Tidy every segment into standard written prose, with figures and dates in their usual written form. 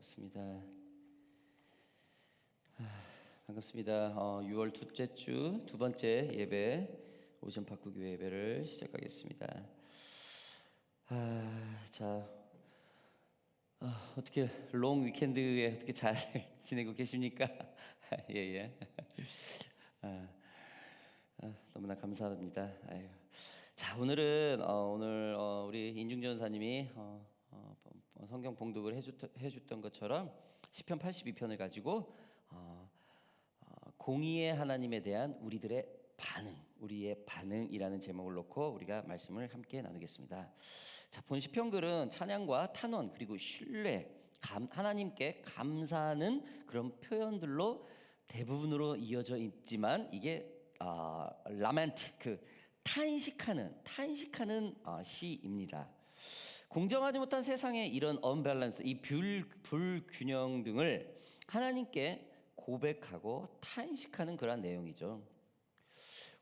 반갑습니다. 반갑습니다. 6월 둘째 주 두 번째 예배 오션 파크 교회 예배를 시작하겠습니다. 자, 어떻게 롱 위켄드에 어떻게 잘 지내고 계십니까? 예. 너무나 감사합니다. 자, 오늘은 오늘 우리 인중 전사님이 성경 봉독을 해줬던 것처럼 시편 82편을 가지고 공의의 하나님에 대한 우리의 반응이라는 제목을 놓고 우리가 말씀을 함께 나누겠습니다. 자, 본 시편글은 찬양과 탄원 그리고 신뢰, 하나님께 감사하는 그런 표현들로 대부분으로 이어져 있지만 이게 라멘트, 탄식하는 시입니다. 공정하지 못한 세상의 이런 언밸런스, 이 불균형 등을 하나님께 고백하고 탄식하는 그러한 내용이죠.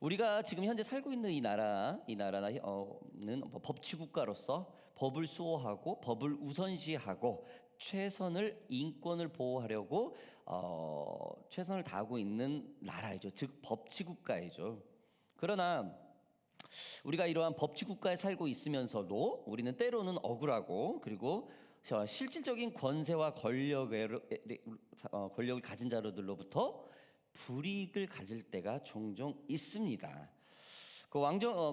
우리가 지금 현재 살고 있는 이 나라는 법치국가로서 법을 수호하고 법을 우선시하고 인권을 보호하려고 최선을 다하고 있는 나라이죠. 즉 법치국가이죠. 그러나 우리가 이러한 법치국가에 살고 있으면서도 우리는 때로는 억울하고 그리고 실질적인 권세와 권력을 가진 자들로부터 불이익을 가질 때가 종종 있습니다.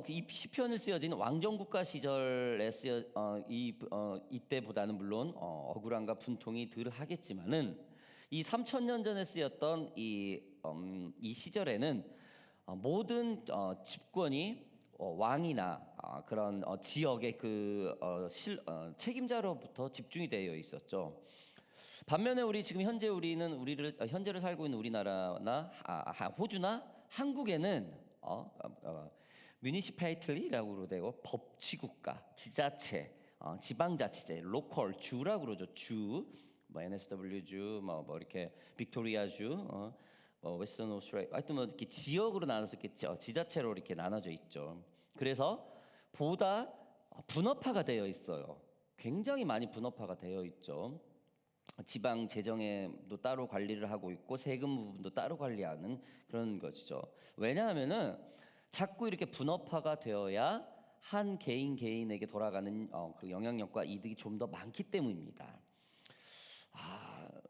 이 시편을 쓰여진 왕정국가 시절에 이때보다는 물론 억울함과 분통이 덜 하겠지만은 이 3000년 전에 쓰였던 이 시절에는 모든 집권이 왕이나 그런 지역의 책임자로부터 집중이 되어 있었죠. 반면에 현재를 살고 있는 우리나라나 호주나 한국에는 뮤니시패리티라고 되고 법치국가, 지자체, 지방자치제, 로컬 주라고 그러죠. 주, NSW 주, 이렇게 빅토리아 주, 웨스턴 오스트레일리아, 하여튼 이렇게 지역으로 나눠서 지자체로 이렇게 나눠져 있죠. 그래서 보다 분업화가 되어 있어요. 굉장히 많이 분업화가 되어 있죠. 지방 재정에도 따로 관리를 하고 있고 세금 부분도 따로 관리하는 그런 것이죠. 왜냐하면은 자꾸 이렇게 분업화가 되어야 한 개인에게 돌아가는 그 영향력과 이득이 좀 더 많기 때문입니다.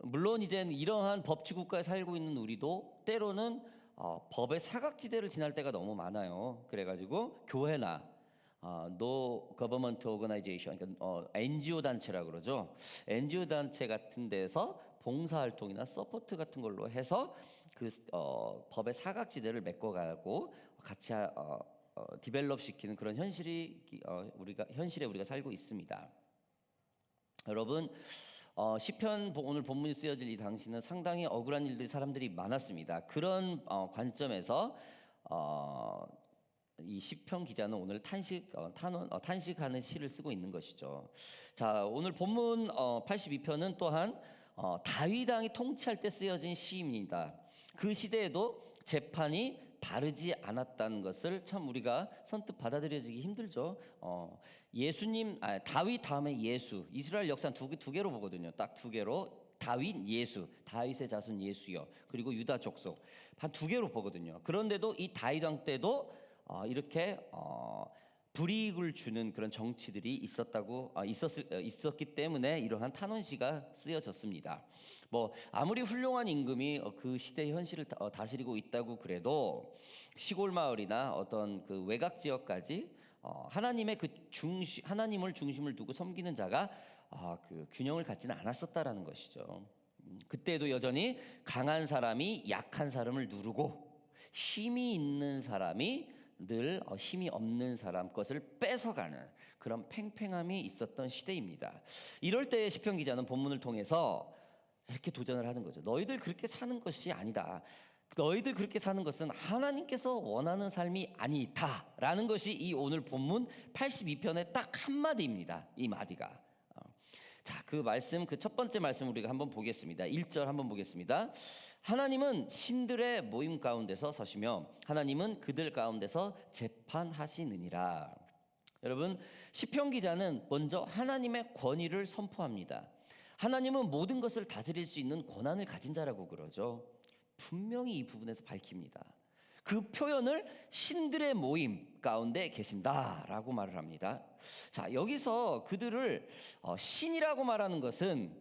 물론 이제 이러한 법치국가에 살고 있는 우리도 때로는 법의 사각지대를 지날 때가 너무 많아요. 그래가지고 교회나 No Government Organization, 그러니까 NGO 단체라 그러죠. NGO 단체 같은 데서 봉사활동이나 서포트 같은 걸로 해서 법의 사각지대를 메꿔가고 같이 디벨롭 시키는 그런 현실에 우리가 살고 있습니다. 여러분, 시편 오늘 본문이 쓰여질 이 당시는 상당히 억울한 사람들이 많았습니다. 그런 관점에서 이 시편 기자는 오늘 탄식하는 시를 쓰고 있는 것이죠. 자, 오늘 본문 82편은 또한 다윗 왕이 통치할 때 쓰여진 시입니다. 그 시대에도 재판이 바르지 않았다는 것을 참 우리가 선뜻 받아들여지기 힘들죠. 다윗 다음에 예수, 이스라엘 역사는 두 개로 보거든요. 딱 두 개로. 다윗, 예수, 다윗의 자손 예수여, 그리고 유다 족속 한 두 개로 보거든요. 그런데도 이 다윗 왕 때도 이렇게 불이익을 주는 그런 정치들이 있었기 때문에 이러한 탄원시가 쓰여졌습니다. 아무리 훌륭한 임금이 그 시대의 현실을 다스리고 있다고 그래도 시골 마을이나 어떤 그 외곽 지역까지 하나님을 중심을 두고 섬기는 자가 그 균형을 갖지는 않았었다라는 것이죠. 그때도 여전히 강한 사람이 약한 사람을 누르고 힘이 있는 사람이 늘 힘이 없는 사람 것을 뺏어가는 그런 팽팽함이 있었던 시대입니다. 이럴 때 시편 기자는 본문을 통해서 이렇게 도전을 하는 거죠. 너희들 그렇게 사는 것이 아니다. 너희들 그렇게 사는 것은 하나님께서 원하는 삶이 아니다라는 것이 이 오늘 본문 82편의 딱 한마디입니다. 이 마디가. 자, 그 첫 번째 말씀 우리가 한번 보겠습니다. 1절 한번 보겠습니다. 하나님은 신들의 모임 가운데서 서시며 하나님은 그들 가운데서 재판하시느니라. 여러분, 시편 기자는 먼저 하나님의 권위를 선포합니다. 하나님은 모든 것을 다스릴 수 있는 권한을 가진 자라고 그러죠. 분명히 이 부분에서 밝힙니다. 그 표현을 신들의 모임 가운데 계신다라고 말을 합니다. 자, 여기서 그들을 신이라고 말하는 것은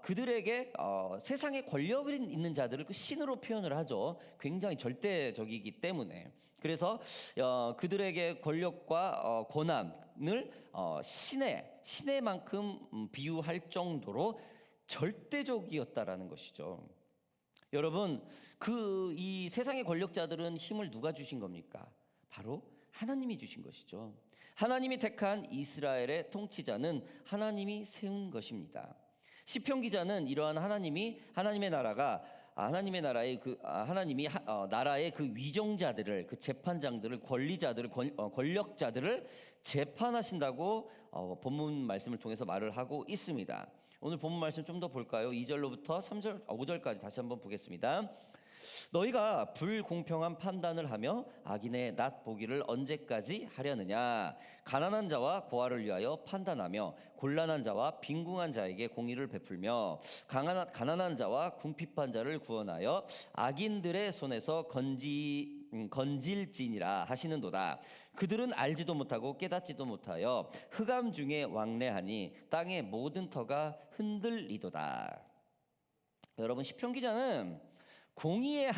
그들에게 세상에 권력이 있는 자들을 그 신으로 표현을 하죠. 굉장히 절대적이기 때문에. 그래서 그들에게 권력과 권한을 신의만큼 비유할 정도로 절대적이었다라는 것이죠. 여러분, 이 세상의 권력자들은 힘을 누가 주신 겁니까? 바로 하나님이 주신 것이죠. 하나님이 택한 이스라엘의 통치자는 하나님이 세운 것입니다. 시편 기자는 이러한 하나님의 나라가 하나님의 나라의 하나님이 나라의 그 위정자들을, 그 재판장들을, 권리자들을, 권력자들을 재판하신다고 본문 말씀을 통해서 말을 하고 있습니다. 오늘 본문 말씀 좀 더 볼까요? 2절로부터 3절, 5절까지 다시 한번 보겠습니다. 너희가 불공평한 판단을 하며 악인의 낫 보기를 언제까지 하려느냐? 가난한 자와 고아를 위하여 판단하며 곤란한 자와 빈궁한 자에게 공의를 베풀며 가난한 자와 궁핍한 자를 구원하여 악인들의 손에서 건질지니라 하시는도다. 그들은 알지도 못하고 깨닫지도 못하여 흑암 중에 왕래하니 땅의 모든 터가 흔들리도다. 여러분, 시편 기자는 공의의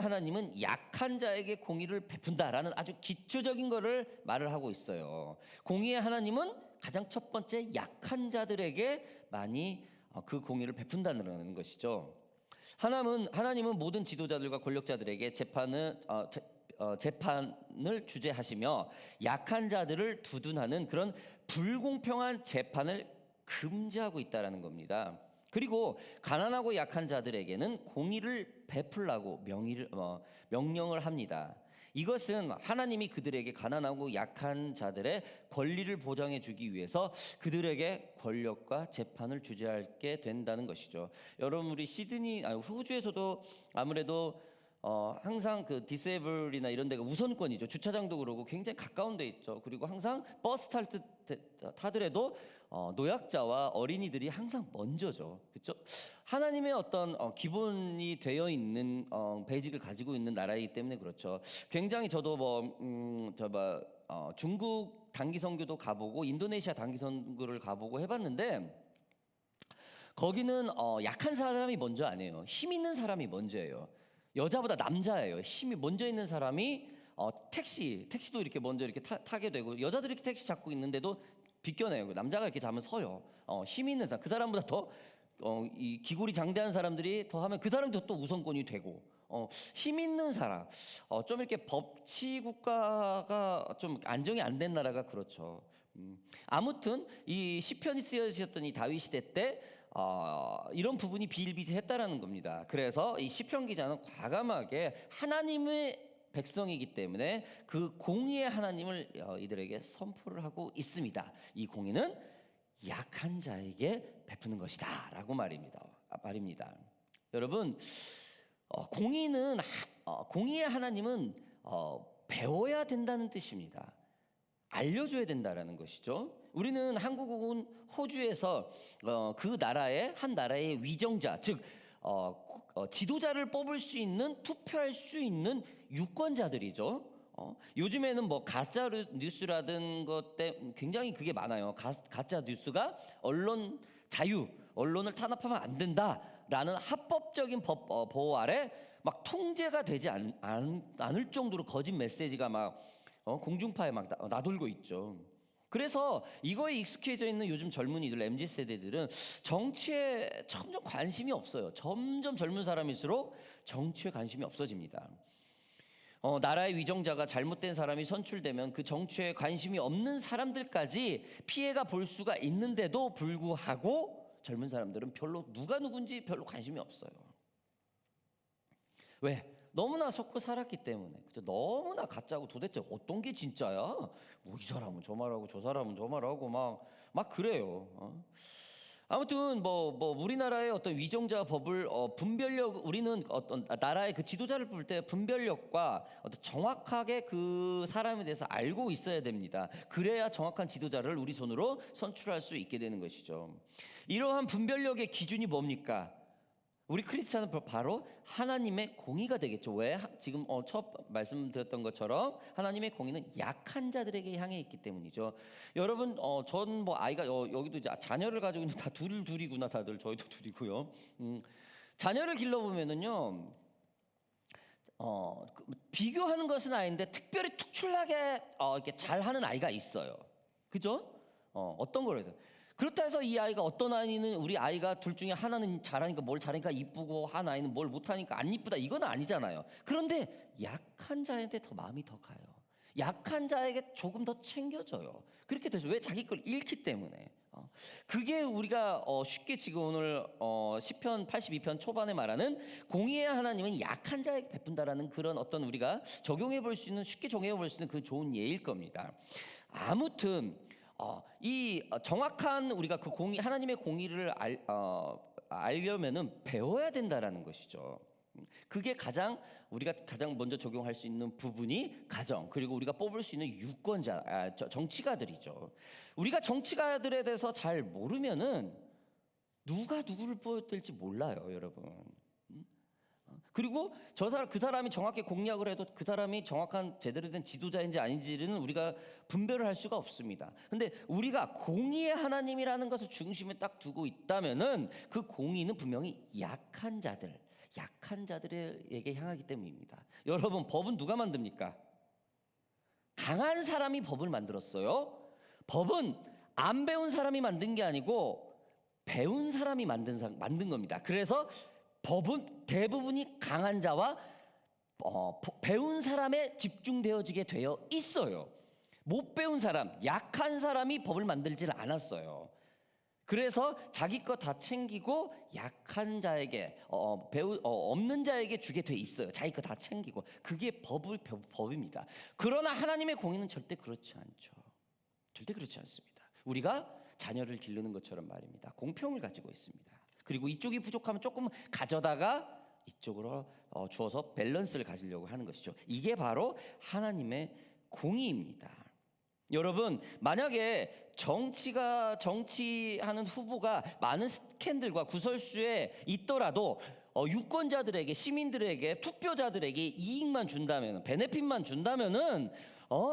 하나님은 약한 자에게 공의를 베푼다라는 아주 기초적인 것을 말을 하고 있어요. 공의의 하나님은 가장 첫 번째 약한 자들에게 많이 그 공의를 베푼다는 것이죠. 하나님은 모든 지도자들과 권력자들에게 재판을 주재하시며 약한 자들을 두둔하는 그런 불공평한 재판을 금지하고 있다라는 겁니다. 그리고 가난하고 약한 자들에게는 공의를 베풀라고 명령을 합니다. 이것은 하나님이 그들에게 가난하고 약한 자들의 권리를 보장해 주기 위해서 그들에게 권력과 재판을 주재하게 된다는 것이죠. 여러분, 우리 호주에서도 아무래도 항상 그 디세이블이나 이런 데가 우선권이죠. 주차장도 그러고 굉장히 가까운 데 있죠. 그리고 항상 버스 타더라도 노약자와 어린이들이 항상 먼저죠. 그렇죠? 하나님의 어떤 기본이 되어 있는 베이직을 가지고 있는 나라이기 때문에 그렇죠. 굉장히 저도 중국 단기 선교도 가보고 인도네시아 단기 선교를 가보고 해봤는데 거기는 약한 사람이 먼저 안 해요. 힘 있는 사람이 먼저예요. 여자보다 남자예요. 힘이 먼저 있는 사람이 택시도 이렇게 먼저 이렇게 타게 되고 여자들이 이렇게 택시 잡고 있는데도 비껴내요. 남자가 이렇게 잡으면 서요. 힘이 있는 사람, 그 사람보다 더 이 기골이 장대한 사람들이 더 하면 그 사람도 또 우선권이 되고 힘 있는 사람, 좀 이렇게 법치 국가가 좀 안정이 안 된 나라가 그렇죠. 아무튼 이 시편이 쓰여지셨던 이 다윗 시대 때 이런 부분이 비일비재했다라는 겁니다. 그래서 이 시편 기자는 과감하게 하나님의 백성이기 때문에 그 공의의 하나님을 이들에게 선포를 하고 있습니다. 이 공의는 약한 자에게 베푸는 것이다라고 말입니다. 여러분, 공의의 하나님은 배워야 된다는 뜻입니다. 알려줘야 된다라는 것이죠. 우리는 한국은 호주에서 그 한 나라의 위정자, 즉 지도자를 뽑을 수 있는, 투표할 수 있는 유권자들이죠. 요즘에는 뭐 가짜 뉴스라든 것 때문에 굉장히 그게 많아요. 가짜 뉴스가 언론을 탄압하면 안 된다라는 합법적인 보호 아래 막 통제가 되지 않을 정도로 거짓 메시지가 막 공중파에 막 나돌고 있죠. 그래서 이거에 익숙해져 있는 요즘 젊은이들, MZ 세대들은 정치에 점점 관심이 없어요. 점점 젊은 사람일수록 정치에 관심이 없어집니다. 나라의 위정자가 잘못된 사람이 선출되면 그 정치에 관심이 없는 사람들까지 피해가 볼 수가 있는데도 불구하고 젊은 사람들은 누가 누군지 별로 관심이 없어요. 왜? 너무나 속고 살았기 때문에. 그죠? 너무나 가짜고 도대체 어떤 게 진짜야? 뭐 이 사람은 저 말하고 저 사람은 저 말하고 막 그래요. 아무튼 뭐 우리나라의 어떤 위정자 법을 분별력 우리는 어떤 나라의 그 지도자를 뽑을 때 분별력과 어떤 정확하게 그 사람에 대해서 알고 있어야 됩니다. 그래야 정확한 지도자를 우리 손으로 선출할 수 있게 되는 것이죠. 이러한 분별력의 기준이 뭡니까? 우리 크리스찬은 바로 하나님의 공의가 되겠죠. 왜? 지금 첫 말씀드렸던 것처럼 하나님의 공의는 약한 자들에게 향해 있기 때문이죠. 여러분, 전 뭐 아이가 여기도 이제 자녀를 가지고 있는 다 둘이구나 다들 저희도 둘이고요. 자녀를 길러 보면은요. 비교하는 것은 아닌데 특별히 특출나게 이렇게 잘하는 아이가 있어요. 그죠? 어떤 거로 해서 그렇다 해서 이 아이가 어떤 아이는 우리 아이가 둘 중에 하나는 잘하니까 뭘 잘하니까 이쁘고 한 아이는 뭘 못하니까 안 이쁘다 이건 아니잖아요. 그런데 약한 자한테 더 마음이 더 가요. 약한 자에게 조금 더 챙겨줘요. 그렇게 되죠. 왜? 자기 걸 잃기 때문에. 그게 우리가 쉽게 지금 오늘 시편 82편 초반에 말하는 공의의 하나님은 약한 자에게 베푼다라는 그런 어떤 우리가 적용해 볼 수 있는 쉽게 적용해 볼 수 있는 그 좋은 예일 겁니다. 아무튼 이 정확한 우리가 그 공의 하나님의 공의를 알려면은 배워야 된다라는 것이죠. 그게 우리가 가장 먼저 적용할 수 있는 부분이 가정 그리고 우리가 뽑을 수 있는 유권자 정치가들이죠. 우리가 정치가들에 대해서 잘 모르면은 누가 누구를 뽑아야 될지 몰라요, 여러분. 그리고 그 사람이 정확히 공략을 해도 그 사람이 정확한 제대로 된 지도자인지 아닌지는 우리가 분별을 할 수가 없습니다. 근데 우리가 공의의 하나님이라는 것을 중심에 딱 두고 있다면은 그 공의는 분명히 약한 자들에게 향하기 때문입니다. 여러분, 법은 누가 만듭니까? 강한 사람이 법을 만들었어요. 법은 안 배운 사람이 만든 게 아니고 배운 사람이 만든 겁니다. 그래서 법은 대부분이 강한 자와 배운 사람에 집중되어지게 되어 있어요. 못 배운 사람, 약한 사람이 법을 만들질 않았어요. 그래서 자기 거 다 챙기고 약한 자에게 없는 자에게 주게 돼 있어요. 자기 거 다 챙기고 그게 법입니다. 그러나 하나님의 공의는 절대 그렇지 않죠. 절대 그렇지 않습니다. 우리가 자녀를 기르는 것처럼 말입니다. 공평을 가지고 있습니다. 그리고 이쪽이 부족하면 조금 가져다가 이쪽으로 주어서 밸런스를 가지려고 하는 것이죠. 이게 바로 하나님의 공의입니다. 여러분, 만약에 정치하는 후보가 많은 스캔들과 구설수에 있더라도 유권자들에게, 시민들에게, 투표자들에게 이익만 준다면, 베네핏만 준다면은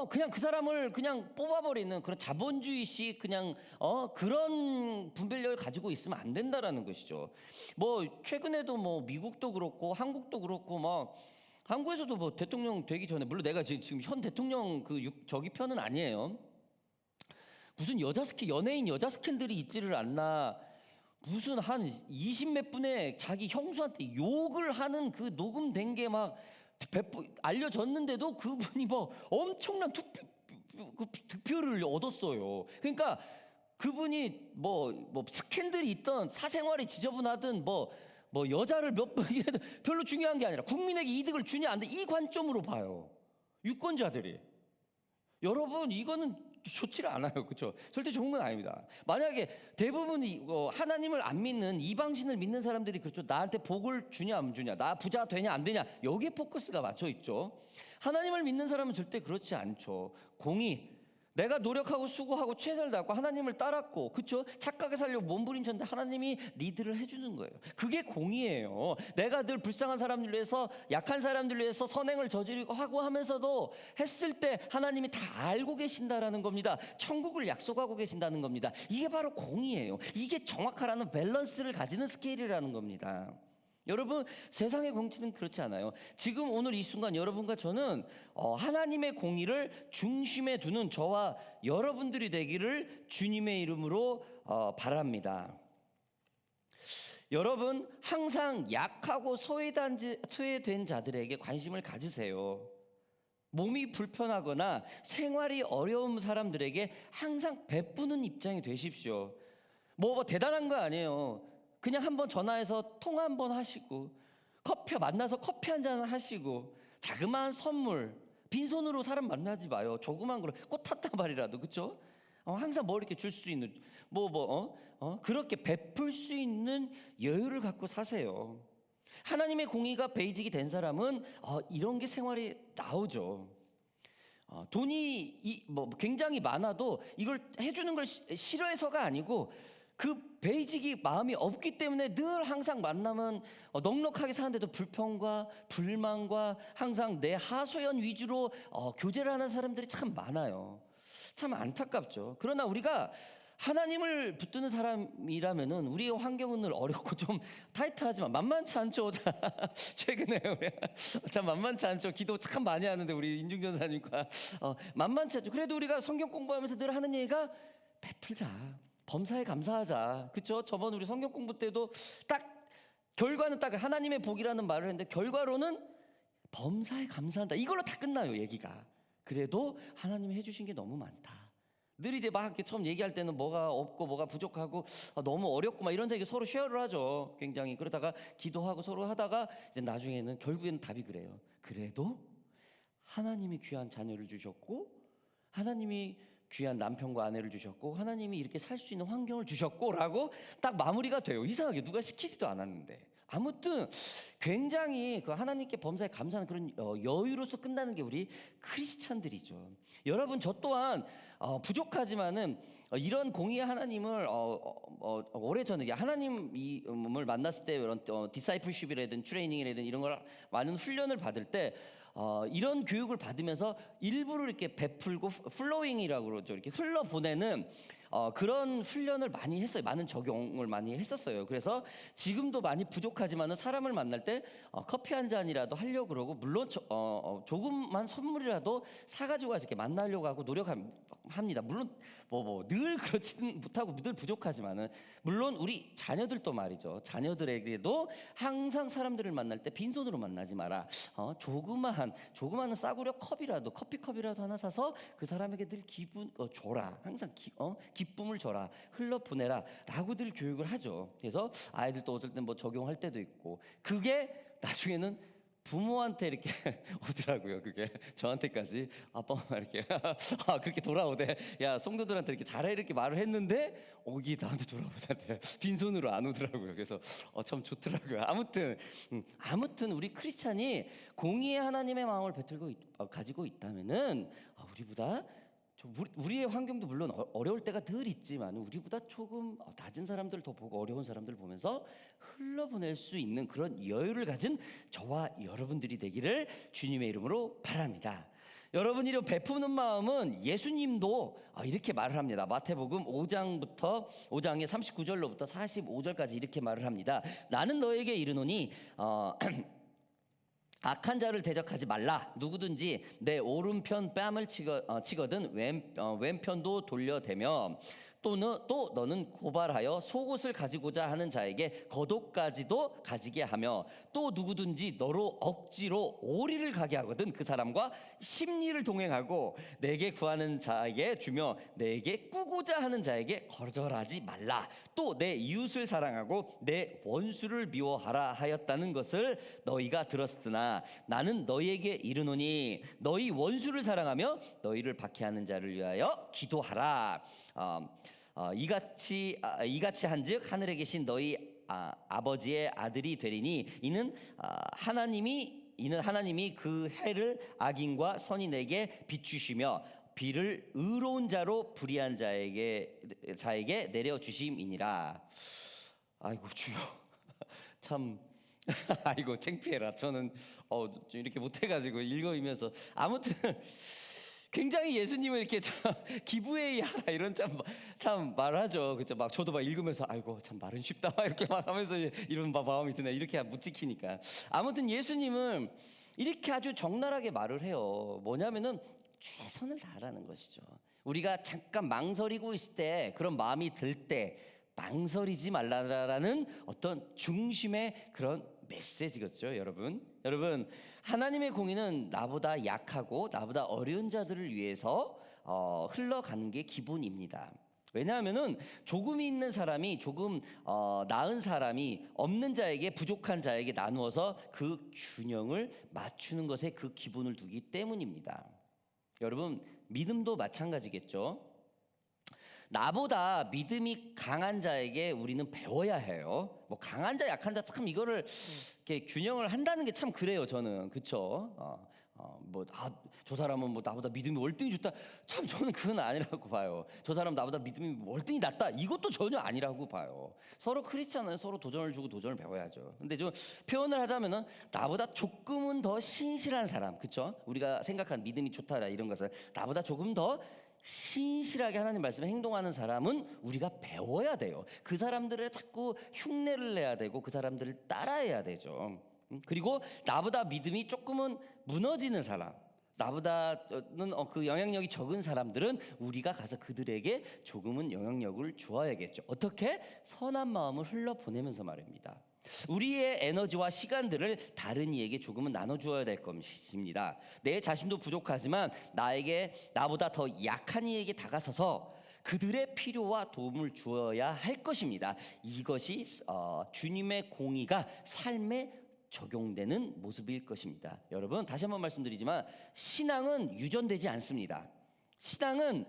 그냥 그 사람을 그냥 뽑아버리는 그런 자본주의식 그냥 그런 분별력을 가지고 있으면 안 된다라는 것이죠. 뭐 최근에도 뭐 미국도 그렇고 한국도 그렇고 막 한국에서도 뭐 대통령 되기 전에 물론 내가 지금 현 대통령 저기 편은 아니에요. 무슨 연예인 여자 스캔들이 있지를 않나. 무슨 한 20몇 분의 자기 형수한테 욕을 하는 그 녹음된 게 막 알려졌는데도 그분이 뭐 엄청난 득표를 얻었어요. 그러니까 그분이 뭐 스캔들이 있던 사생활이 지저분하든 뭐 여자를 별로 중요한 게 아니라 국민에게 이득을 주냐 안 돼 이 관점으로 봐요. 유권자들이. 여러분 이거는 좋지를 않아요. 그렇죠? 절대 좋은 건 아닙니다. 만약에 대부분이 하나님을 안 믿는 이방신을 믿는 사람들이 그렇죠. 나한테 복을 주냐 안 주냐, 나 부자 되냐 안 되냐 여기에 포커스가 맞춰 있죠. 하나님을 믿는 사람은 절대 그렇지 않죠. 공의, 내가 노력하고 수고하고 최선을 다하고 하나님을 따랐고 그렇죠? 착하게 살려고 몸부림쳤는데 하나님이 리드를 해주는 거예요. 그게 공의예요. 내가 늘 불쌍한 사람들 위해서 약한 사람들 위해서 선행을 저지르고 하고 하면서도 했을 때 하나님이 다 알고 계신다라는 겁니다. 천국을 약속하고 계신다는 겁니다. 이게 바로 공의예요. 이게 정확하라는 밸런스를 가지는 스케일이라는 겁니다. 여러분 세상의 공치는 그렇지 않아요. 지금 오늘 이 순간 여러분과 저는 하나님의 공의를 중심에 두는 저와 여러분들이 되기를 주님의 이름으로 바랍니다. 여러분 항상 약하고 소외된 자들에게 관심을 가지세요. 몸이 불편하거나 생활이 어려운 사람들에게 항상 베푸는 입장이 되십시오. 뭐 대단한 거 아니에요. 그냥 한번 전화해서 통화 한번 하시고 만나서 커피 한잔 하시고 자그마한 선물 빈손으로 사람 만나지 마요. 조그만 거로 꽃 한 다발이라도 그렇죠? 항상 뭐 이렇게 줄 수 있는 그렇게 베풀 수 있는 여유를 갖고 사세요. 하나님의 공의가 베이직이 된 사람은 이런 게 생활이 나오죠. 돈이 굉장히 많아도 이걸 해주는 걸 싫어해서가 아니고 그 베이직이 마음이 없기 때문에 늘 항상 만나면 넉넉하게 사는데도 불평과 불만과 항상 내 하소연 위주로 교제를 하는 사람들이 참 많아요. 참 안타깝죠. 그러나 우리가 하나님을 붙드는 사람이라면은 우리의 환경은 늘 어렵고 좀 타이트하지만 만만치 않죠. 최근에 우리 참 만만치 않죠. 기도 참 많이 하는데 우리 인중전사님과 만만치 않죠. 그래도 우리가 성경 공부하면서 늘 하는 얘기가 베풀자, 범사에 감사하자. 그렇죠? 저번 우리 성경 공부 때도 딱 결과는 딱 하나님의 복이라는 말을 했는데 결과로는 범사에 감사한다. 이걸로 다 끝나요, 얘기가. 그래도 하나님이 해주신 게 너무 많다. 늘 이제 막 이렇게 처음 얘기할 때는 뭐가 없고 뭐가 부족하고 너무 어렵고 막 이런 얘기 서로 쉐어를 하죠. 굉장히 그러다가 기도하고 서로 하다가 이제 나중에는 결국에는 답이 그래요. 그래도 하나님이 귀한 자녀를 주셨고 하나님이 귀한 남편과 아내를 주셨고 하나님이 이렇게 살 수 있는 환경을 주셨고라고 딱 마무리가 돼요. 이상하게 누가 시키지도 않았는데. 아무튼 굉장히 그 하나님께 범사에 감사하는 그런 여유로서 끝나는 게 우리 크리스찬들이죠. 여러분 저 또한 부족하지만은 이런 공의의 하나님을 오래전에 하나님을 만났을 때 이런 디사이플십이라든 트레이닝이라든 이런 걸 많은 훈련을 받을 때 이런 교육을 받으면서 일부러 이렇게 베풀고 플로잉이라고 그러죠. 이렇게 흘러보내는 그런 훈련을 많이 했어요. 많은 적용을 많이 했었어요. 그래서 지금도 많이 부족하지만은 사람을 만날 때 커피 한 잔이라도 하려고 그러고 물론 조금만 선물이라도 사가지고 가서 이렇게 만나려고 하고 노력합니다. 물론 늘 그렇지는 못하고 늘 부족하지만은 물론 우리 자녀들도 말이죠. 자녀들에게도 항상 사람들을 만날 때 빈손으로 만나지 마라. 조그마한 싸구려 컵이라도 커피컵이라도 하나 사서 그 사람에게 늘 기분 줘라. 항상 기쁨을 줘라. 흘러 보내라. 라고들 교육을 하죠. 그래서 아이들도 어떨 땐 뭐 적용할 때도 있고 그게 나중에는 부모한테 이렇게 오더라고요. 그게 저한테까지 아빠 엄마 이렇게 그렇게 돌아오대. 야 성도들한테 이렇게 잘해 이렇게 말을 했는데 이게 나한테 돌아오는데 빈손으로 안 오더라고요. 그래서 참 좋더라고요. 아무튼 우리 크리스찬이 공의의 하나님의 마음을 가지고 있다면은 우리보다 우리의 환경도 물론 어려울 때가 늘 있지만 우리보다 조금 낮은 사람들을 더 보고 어려운 사람들을 보면서 흘러보낼 수 있는 그런 여유를 가진 저와 여러분들이 되기를 주님의 이름으로 바랍니다. 여러분 이런 베푸는 마음은 예수님도 이렇게 말을 합니다. 마태복음 5장의 39절로부터 45절까지 이렇게 말을 합니다. 나는 너에게 이르노니 악한 자를 대적하지 말라. 누구든지 내 오른편 뺨을 치거든 왼편도 돌려대며 또 너는 고발하여 속옷을 가지고자 하는 자에게 겉옷까지도 가지게 하며 또 누구든지 너로 억지로 오리를 가게 하거든 그 사람과 십리를 동행하고 내게 구하는 자에게 주며 내게 꾸고자 하는 자에게 거절하지 말라. 또 내 이웃을 사랑하고 내 원수를 미워하라 하였다는 것을 너희가 들었으나 나는 너희에게 이르노니 너희 원수를 사랑하며 너희를 박해하는 자를 위하여 기도하라. 이같이 한즉 하늘에 계신 너희 아버지의 아들이 되리니 이는 하나님이 그 해를 악인과 선인에게 비추시며 비를 의로운 자로 불의한 자에게 내려 주심이니라. 아이고 주여 참 아이고 창피해라. 저는 이렇게 못해가지고 읽으면서 아무튼 굉장히 예수님을 이렇게 기부회의 하라 이런 참 말하죠. 그죠? 막 저도 막 읽으면서 아이고 참 말은 쉽다 이렇게 막 하면서 이런 마음이 드네. 이렇게 못 지키니까. 아무튼 예수님은 이렇게 아주 적나라하게 말을 해요. 뭐냐면은 최선을 다하라는 것이죠. 우리가 잠깐 망설이고 있을 때 그런 마음이 들 때 망설이지 말라라는 어떤 중심의 그런 메시지겠죠, 여러분. 하나님의 공의는 나보다 약하고 나보다 어려운 자들을 위해서 흘러가는 게 기본입니다. 왜냐하면은 조금이 있는 사람이 조금 나은 사람이 없는 자에게 부족한 자에게 나누어서 그 균형을 맞추는 것에 그 기본을 두기 때문입니다. 여러분 믿음도 마찬가지겠죠. 나보다 믿음이 강한 자에게 우리는 배워야 해요. 뭐 강한 자, 약한 자 참 이거를 이렇게 균형을 한다는 게 참 그래요. 저는 그렇죠. 저 사람은 뭐 나보다 믿음이 월등히 좋다. 참 저는 그건 아니라고 봐요. 저 사람 나보다 믿음이 월등히 낮다. 이것도 전혀 아니라고 봐요. 서로 크리스천은 서로 도전을 주고 도전을 배워야죠. 근데 좀 표현을 하자면은 나보다 조금은 더 신실한 사람, 그렇죠? 우리가 생각한 믿음이 좋다라 이런 것을 나보다 조금 더 신실하게 하나님 말씀에 행동하는 사람은 우리가 배워야 돼요. 그 사람들을 자꾸 흉내를 내야 되고 그 사람들을 따라해야 되죠. 그리고 나보다 믿음이 조금은 무너지는 사람, 나보다는 그 영향력이 적은 사람들은 우리가 가서 그들에게 조금은 영향력을 주어야겠죠. 어떻게? 선한 마음을 흘러보내면서 말입니다. 우리의 에너지와 시간들을 다른 이에게 조금은 나눠주어야 될 것입니다. 내 자신도 부족하지만 나보다 더 약한 이에게 다가서서 그들의 필요와 도움을 주어야 할 것입니다. 이것이 주님의 공의가 삶에 적용되는 모습일 것입니다. 여러분, 다시 한번 말씀드리지만 신앙은 유전되지 않습니다. 신앙은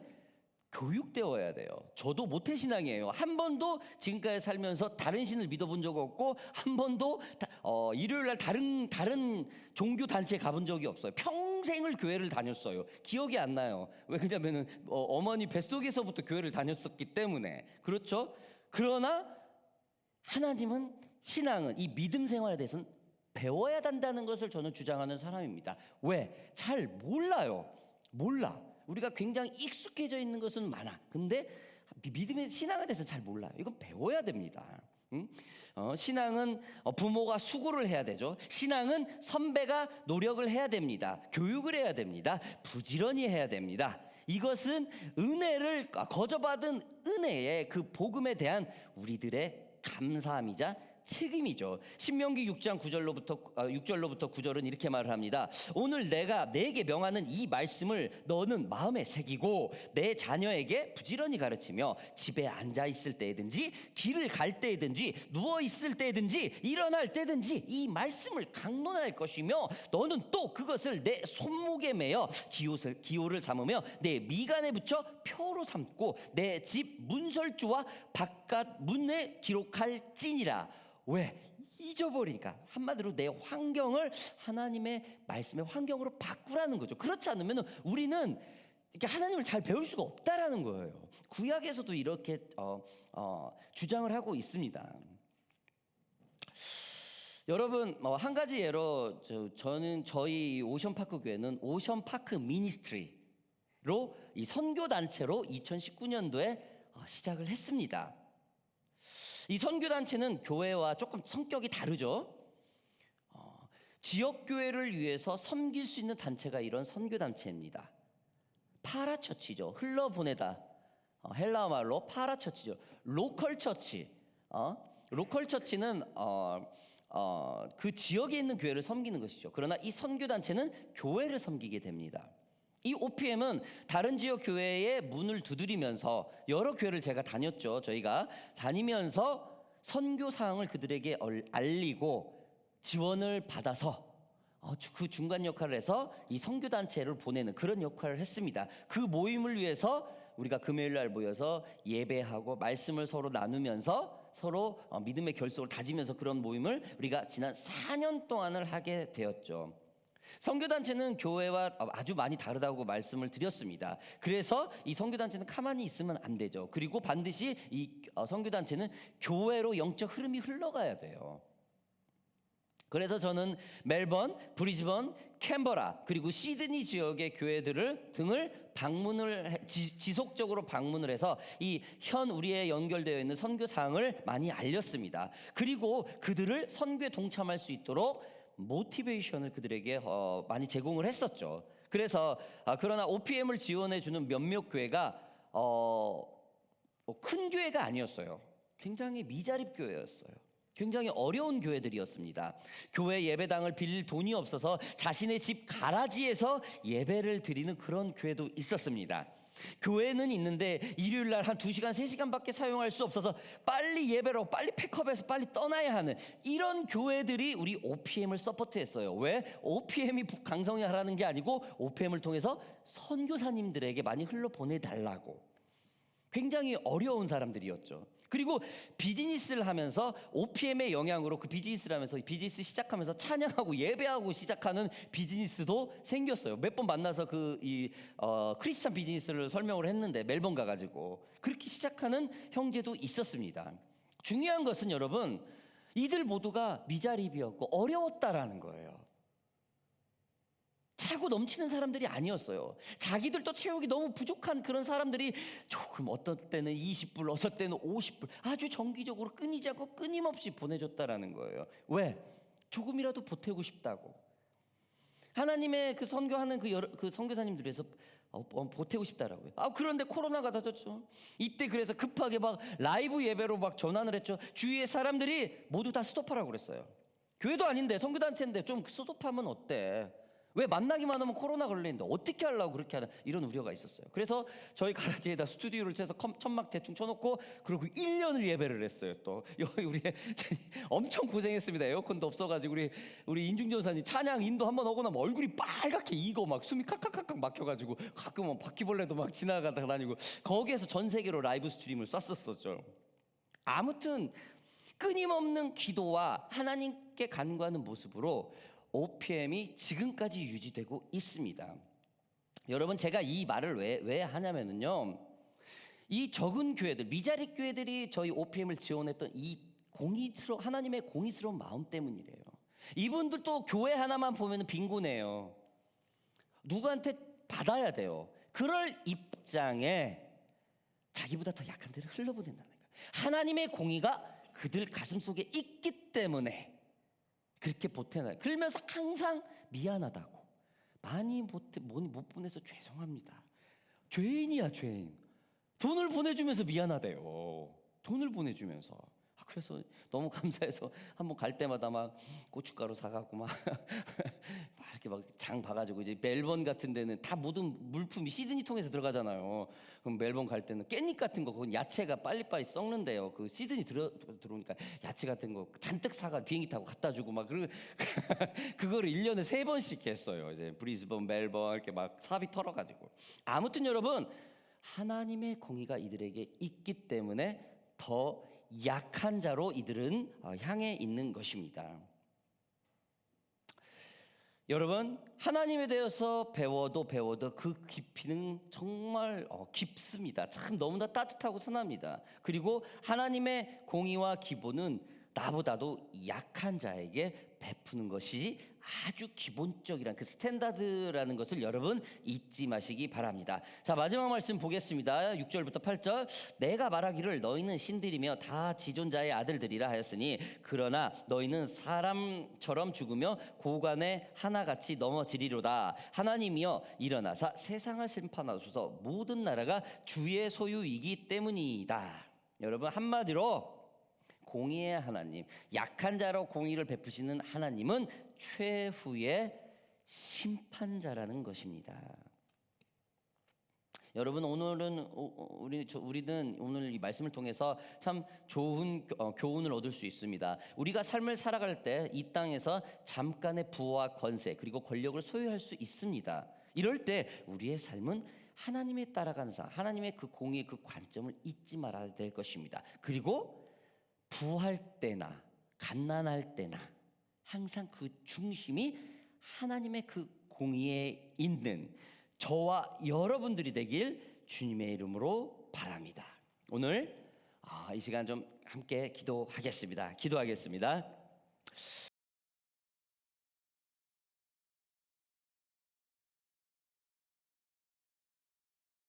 교육되어야 돼요. 저도 모태신앙이에요. 한 번도 지금까지 살면서 다른 신을 믿어본 적 없고 한 번도 일요일 날 다른 종교 단체에 가본 적이 없어요. 평생을 교회를 다녔어요. 기억이 안 나요. 왜 그러냐면은 어머니 뱃속에서부터 교회를 다녔었기 때문에. 그렇죠? 그러나 하나님은, 신앙은, 이 믿음 생활에 대해서는 배워야 한다는 것을 저는 주장하는 사람입니다. 왜? 잘 몰라요. 몰라. 우리가 굉장히 익숙해져 있는 것은 많아. 근데 믿음의 신앙에 대해서 잘 몰라요. 이건 배워야 됩니다. 신앙은 부모가 수고를 해야 되죠. 신앙은 선배가 노력을 해야 됩니다. 교육을 해야 됩니다. 부지런히 해야 됩니다. 이것은 은혜를 거저받은 은혜의 그 복음에 대한 우리들의 감사함이자 책임이죠. 신명기 6장 6절로부터 9절은 이렇게 말을 합니다. 오늘 내가 네게 명하는 이 말씀을 너는 마음에 새기고 내 자녀에게 부지런히 가르치며 집에 앉아 있을 때든지 길을 갈 때든지 누워 있을 때든지 일어날 때든지 이 말씀을 강론할 것이며 너는 또 그것을 내 손목에 매어 기호를 삼으며 내 미간에 붙여 표로 삼고 내 집 문설주와 바깥 문에 기록할지니라. 왜? 잊어버리니까. 한마디로 내 환경을 하나님의 말씀의 환경으로 바꾸라는 거죠. 그렇지 않으면 우리는 이렇게 하나님을 잘 배울 수가 없다라는 거예요. 구약에서도 이렇게 주장을 하고 있습니다. 여러분, 한 가지 예로 저희 오션파크 교회는 오션파크 미니스트리로 이 선교 단체로 2019년도에 시작을 했습니다. 이 선교단체는 교회와 조금 성격이 다르죠. 지역교회를 위해서 섬길 수 있는 단체가 이런 선교단체입니다. 파라처치죠. 흘러보내다. 헬라어 말로 파라처치죠. 로컬처치. 로컬처치는 그 지역에 있는 교회를 섬기는 것이죠. 그러나 이 선교단체는 교회를 섬기게 됩니다. 이 OPM은 다른 지역 교회의 문을 두드리면서 여러 교회를 제가 다녔죠. 저희가 다니면서 선교 사항을 그들에게 알리고 지원을 받아서 그 중간 역할을 해서 이 선교 단체를 보내는 그런 역할을 했습니다. 그 모임을 위해서 우리가 금요일 날 모여서 예배하고 말씀을 서로 나누면서 서로 믿음의 결속을 다지면서 그런 모임을 우리가 지난 4년 동안을 하게 되었죠. 선교단체는 교회와 아주 많이 다르다고 말씀을 드렸습니다. 그래서 이 선교단체는 가만히 있으면 안 되죠. 그리고 반드시 이 선교단체는 교회로 영적 흐름이 흘러가야 돼요. 그래서 저는 멜번, 브리즈번, 캔버라 그리고 시드니 지역의 교회들을 등을 지속적으로 방문을 해서 우리의 연결되어 있는 선교 사항을 많이 알렸습니다. 그리고 그들을 선교에 동참할 수 있도록 모티베이션을 그들에게 많이 제공을 했었죠. 그래서 그러나 OPM을 지원해 주는 몇몇 교회가 큰 교회가 아니었어요. 굉장히 미자립 교회였어요. 굉장히 어려운 교회들이었습니다. 교회 예배당을 빌릴 돈이 없어서 자신의 집 가라지에서 예배를 드리는 그런 교회도 있었습니다. 교회는 있는데 일요일 날 한 2시간, 3시간밖에 사용할 수 없어서 빨리 예배로 빨리 팩업해서 빨리 떠나야 하는 이런 교회들이 우리 OPM을 서포트했어요. 왜? OPM이 강성하라는 게 아니고 OPM을 통해서 선교사님들에게 많이 흘러보내달라고. 굉장히 어려운 사람들이었죠. 그리고 비즈니스를 하면서 OPM의 영향으로 그 비즈니스를 하면서 비즈니스 시작하면서 찬양하고 예배하고 시작하는 비즈니스도 생겼어요. 몇 번 만나서 크리스찬 비즈니스를 설명을 했는데 멜번 가가지고 그렇게 시작하는 형제도 있었습니다. 중요한 것은 여러분, 이들 모두가 미자립이었고 어려웠다라는 거예요. 차고 넘치는 사람들이 아니었어요. 자기들도 채우기 너무 부족한 그런 사람들이 조금, 어떤 때는 20불, 어떤 때는 50불 아주 정기적으로 끊이지 않고 끊임없이 보내줬다라는 거예요. 왜? 조금이라도 보태고 싶다고. 하나님의 그 선교하는 그 선교사님들에서 보태고 싶다라고요. 그런데 코로나가 터졌죠. 이때 그래서 급하게 막 라이브 예배로 막 전환을 했죠. 주위의 사람들이 모두 다 스톱하라고 그랬어요. 교회도 아닌데 선교단체인데 좀 스톱하면 어때? 왜 만나기만 하면 코로나 걸리는데 어떻게 하려고 그렇게 하나, 이런 우려가 있었어요. 그래서 저희 가라지에다 스튜디오를 쳐서 천막 대충 쳐놓고 그리고 1년을 예배를 했어요. 또 여기 우리 엄청 고생했습니다. 에어컨도 없어가지고 우리 인중전사님 찬양 인도 한번 오고 나면 얼굴이 빨갛게 익어 막 숨이 칵칵칵칵 막혀가지고 가끔은 바퀴벌레도 막 지나가다 다니고 거기에서 전 세계로 라이브 스트림을 쐈었었죠. 아무튼 끊임없는 기도와 하나님께 간구하는 모습으로 OPM이 지금까지 유지되고 있습니다. 여러분, 제가 이 말을 왜 하냐면요, 이 적은 교회들, 미자립 교회들이 저희 OPM을 지원했던 이 하나님의 공의스러운 마음 때문이래요. 이분들도 교회 하나만 보면 빈곤해요. 누구한테 받아야 돼요. 그럴 입장에 자기보다 더 약한 데를 흘려보낸다는 거예요. 하나님의 공의가 그들 가슴 속에 있기 때문에 그렇게 보태나요. 그러면서 항상 미안하다고, 많이 못 보내서 죄송합니다. 죄인이야, 죄인. 돈을 보내주면서 미안하대요. 돈을 보내주면서. 그래서 너무 감사해서 한번 갈 때마다 막 고춧가루 사갖고 막 이렇게 막 장 봐가지고, 이제 멜번 같은 데는 다 모든 물품이 시드니 통해서 들어가잖아요. 그럼 멜번 갈 때는 깻잎 같은 거, 그건 야채가 빨리빨리 썩는데요. 그 시드니 들어오니까 야채 같은 거 잔뜩 사가 비행기 타고 갖다 주고 막 그거를 1년에 3번씩 했어요. 이제 브리즈번, 멜번 이렇게 막 사비 털어가지고. 아무튼 여러분, 하나님의 공의가 이들에게 있기 때문에 더 약한 자로 이들은 향해 있는 것입니다. 여러분, 하나님에 대해서 배워도 그 깊이는 정말 깊습니다. 참 너무나 따뜻하고 선합니다. 그리고 하나님의 공의와 기본은 나보다도 약한 자에게 베푸는 것이 아주 기본적이란 그 스탠다드라는 것을 여러분 잊지 마시기 바랍니다. 자, 마지막 말씀 보겠습니다. 6절부터 8절. 내가 말하기를 너희는 신들이며 다 지존자의 아들들이라 하였으니 그러나 너희는 사람처럼 죽으며 고관에 하나같이 넘어지리로다. 하나님이여 일어나사 세상을 심판하소서. 모든 나라가 주의 소유이기 때문이다. 여러분, 한마디로 공의의 하나님, 약한 자로 공의를 베푸시는 하나님은 최후의 심판자라는 것입니다. 여러분, 오늘은 우리는 오늘 이 말씀을 통해서 참 좋은 교훈을 얻을 수 있습니다. 우리가 삶을 살아갈 때 이 땅에서 잠깐의 부와 권세 그리고 권력을 소유할 수 있습니다. 이럴 때 우리의 삶은 하나님에 따라가는 삶, 하나님의 그 공의의 그 관점을 잊지 말아야 될 것입니다. 그리고 부할 때나 갓난할 때나 항상 그 중심이 하나님의 그 공의에 있는 저와 여러분들이 되길 주님의 이름으로 바랍니다. 오늘 이 시간 좀 함께 기도하겠습니다.